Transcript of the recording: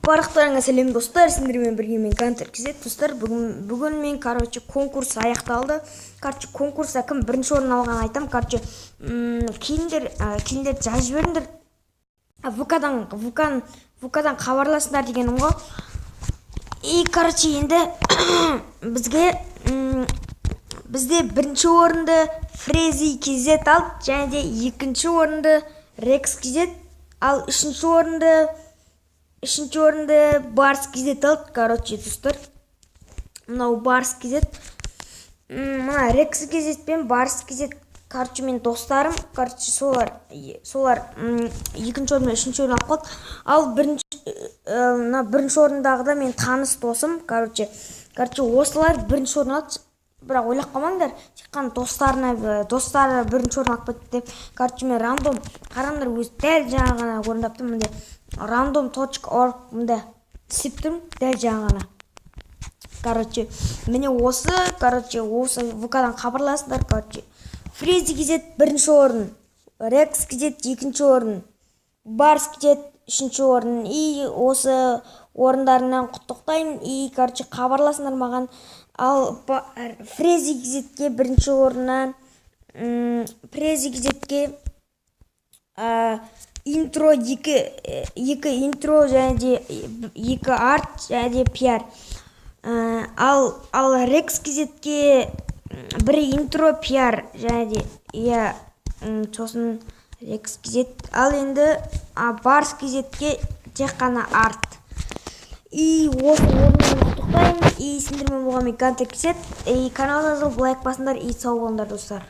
Барлықтарыңа сәлем достар, сендермен бірге мен Ганter KZ достар. Бүгін мен конкурс аяқталды. Конкурста кім бірінші орын алған айтам. Келіңдер жазып жіберіңдер. ВКдан хабарласыңдар дегенім ғой. Енді бізде бірінші орынды Frezi KZ алды, және де екінші орынды Rex KZ, ал үшінші орынды Bars KZ алды. Достар, мынау Bars KZ, мына Rex KZ пен Bars KZ, мен достарым, солар екінші орын мен үшінші орын алып қалды. Ал бірінші орындағыда мен таныс досым, осылар бірінші орын алды. Бірақ ойлап қалмаңдар, тек қана достары бірінші орын алып кетті деп. Мен рандом қараңдар, өз дәл жаңа ғана орындаптым. Мінде random.org мында істеп тұрмын, дәл жаңа ғана. Міне осы ВКдан хабарласыңдар. Frezi KZ бірінші орын, Rex KZ екінші орын, Bars KZ үшінші орын. Осы орындарынан құттықтаймын. Хабарласыңдар маған. Ал Frezi KZ-ке бірінші орыннан, Frezi KZ-ке интро, екі интро, және де екі арт, және де пиар. Ал Rex KZ-ке бір интро, пиар, және де сосын Rex KZ. Ал енді Bars KZ-ке тек қана арт. Осы орынмен құттықтаймын. Сендермен болған мен Ганter KZ. Каналға жазылып лайк басыңдар. Сау болыңдар достар.